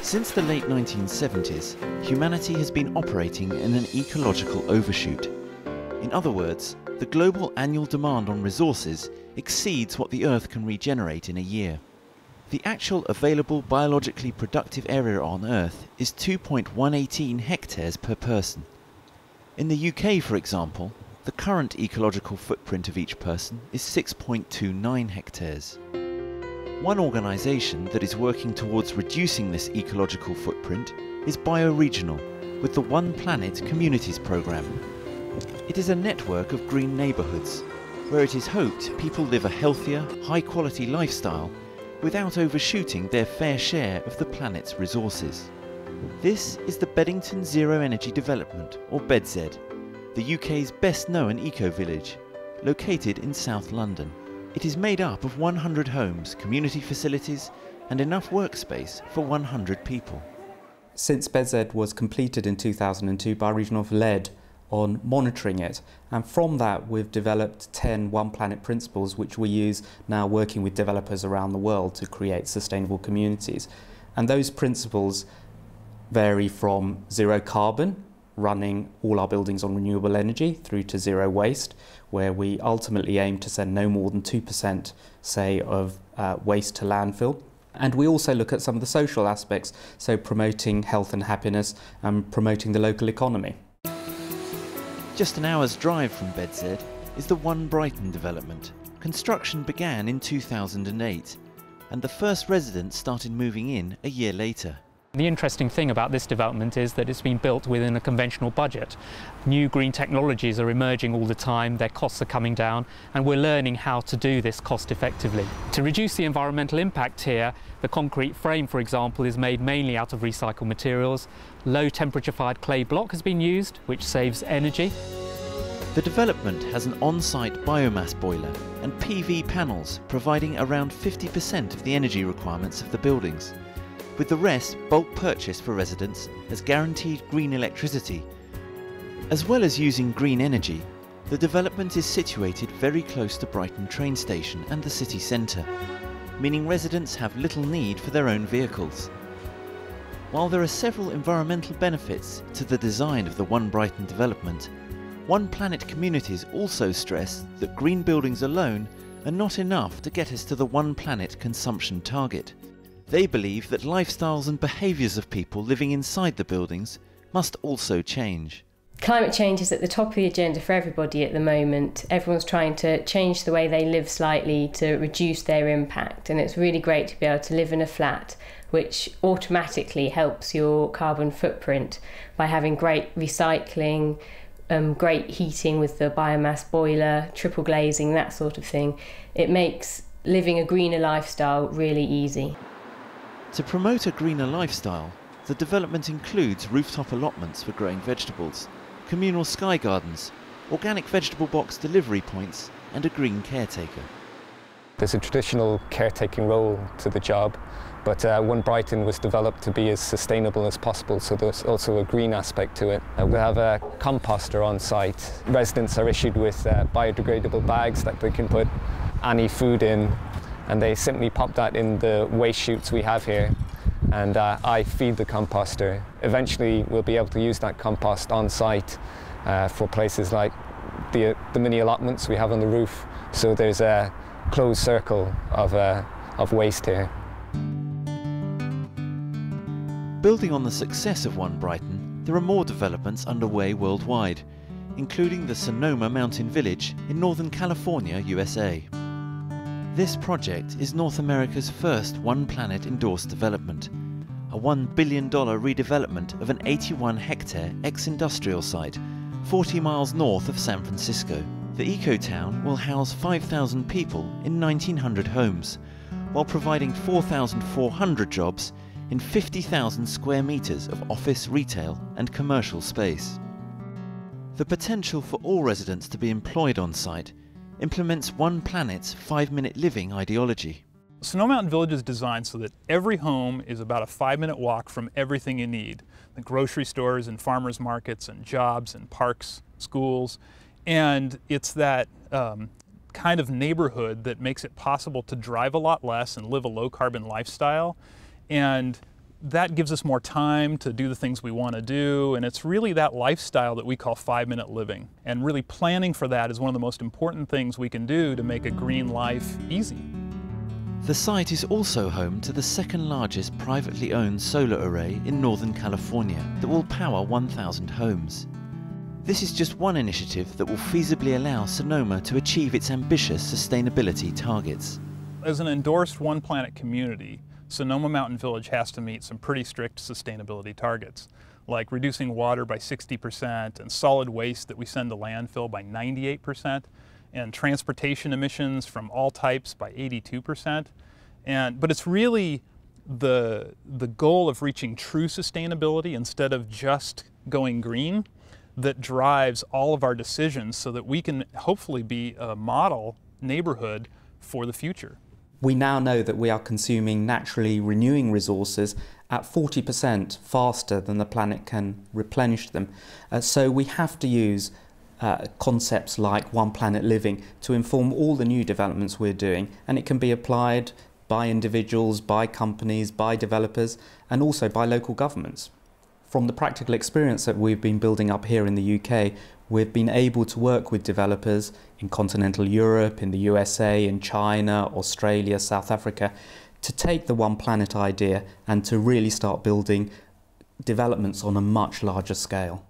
Since the late 1970s, humanity has been operating in an ecological overshoot. In other words, the global annual demand on resources exceeds what the Earth can regenerate in a year. The actual available biologically productive area on Earth is 2.118 hectares per person. In the UK, for example, the current ecological footprint of each person is 6.29 hectares. One organisation that is working towards reducing this ecological footprint is Bioregional, with the One Planet Communities programme. It is a network of green neighbourhoods, where it is hoped people live a healthier, high-quality lifestyle without overshooting their fair share of the planet's resources. This is the Beddington Zero Energy Development, or BEDZ, the UK's best-known eco-village, located in South London. It is made up of 100 homes, community facilities, and enough workspace for 100 people. Since BEDZ was completed in 2002, Bioregional have led on monitoring it, and from that we've developed 10 One Planet principles which we use now working with developers around the world to create sustainable communities. And those principles vary from zero carbon, running all our buildings on renewable energy, through to zero waste, where we ultimately aim to send no more than 2%, say, of waste to landfill. And we also look at some of the social aspects, so promoting health and happiness and promoting the local economy. Just an hour's drive from BEDZ is the One Brighton development. Construction began in 2008, and the first residents started moving in a year later. The interesting thing about this development is that it's been built within a conventional budget. New green technologies are emerging all the time, their costs are coming down, and we're learning how to do this cost effectively. To reduce the environmental impact here, the concrete frame, for example, is made mainly out of recycled materials. Low temperature-fired clay block has been used, which saves energy. The development has an on-site biomass boiler and PV panels providing around 50% of the energy requirements of the buildings, with the rest bulk purchase for residents as guaranteed green electricity. As well as using green energy, the development is situated very close to Brighton train station and the city centre, meaning residents have little need for their own vehicles. While there are several environmental benefits to the design of the One Brighton development, One Planet Communities also stress that green buildings alone are not enough to get us to the One Planet consumption target. They believe that lifestyles and behaviours of people living inside the buildings must also change. Climate change is at the top of the agenda for everybody at the moment. Everyone's trying to change the way they live slightly to reduce their impact, and it's really great to be able to live in a flat which automatically helps your carbon footprint by having great recycling, great heating with the biomass boiler, triple glazing, that sort of thing. It makes living a greener lifestyle really easy. To promote a greener lifestyle, the development includes rooftop allotments for growing vegetables, communal sky gardens, organic vegetable box delivery points, and a green caretaker. There's a traditional caretaking role to the job, but One Brighton was developed to be as sustainable as possible, so there's also a green aspect to it. We have a composter on site. Residents are issued with biodegradable bags that they can put any food in, and they simply pop that in the waste chutes we have here, and I feed the composter. Eventually we'll be able to use that compost on site for places like the mini allotments we have on the roof, so there's a closed circle of waste here. Building on the success of One Brighton, there are more developments underway worldwide, including the Sonoma Mountain Village in Northern California, USA. This project is North America's first One Planet endorsed development, a $1 billion redevelopment of an 81-hectare ex-industrial site 40 miles north of San Francisco. The eco-town will house 5,000 people in 1,900 homes, while providing 4,400 jobs in 50,000 square meters of office, retail and commercial space. The potential for all residents to be employed on site implements One Planet's 5-minute living ideology. Sonoma Mountain Village is designed so that every home is about a 5-minute walk from everything you need. The grocery stores and farmers markets and jobs and parks, schools, And it's that kind of neighborhood that makes it possible to drive a lot less and live a low carbon lifestyle. And that gives us more time to do the things we want to do. And it's really that lifestyle that we call 5-minute living. And really planning for that is one of the most important things we can do to make a green life easy. The site is also home to the second largest privately owned solar array in Northern California that will power 1,000 homes. This is just one initiative that will feasibly allow Sonoma to achieve its ambitious sustainability targets. As an endorsed One Planet community, Sonoma Mountain Village has to meet some pretty strict sustainability targets, like reducing water by 60% and solid waste that we send to landfill by 98%, and transportation emissions from all types by 82%. But it's really the goal of reaching true sustainability instead of just going green that drives all of our decisions so that we can hopefully be a model neighborhood for the future. We now know that we are consuming naturally renewing resources at 40% faster than the planet can replenish them. So we have to use concepts like One Planet Living to inform all the new developments we're doing, and it can be applied by individuals, by companies, by developers, and also by local governments. From the practical experience that we've been building up here in the UK, we've been able to work with developers in continental Europe, in the USA, in China, Australia, South Africa, to take the One Planet idea and to really start building developments on a much larger scale.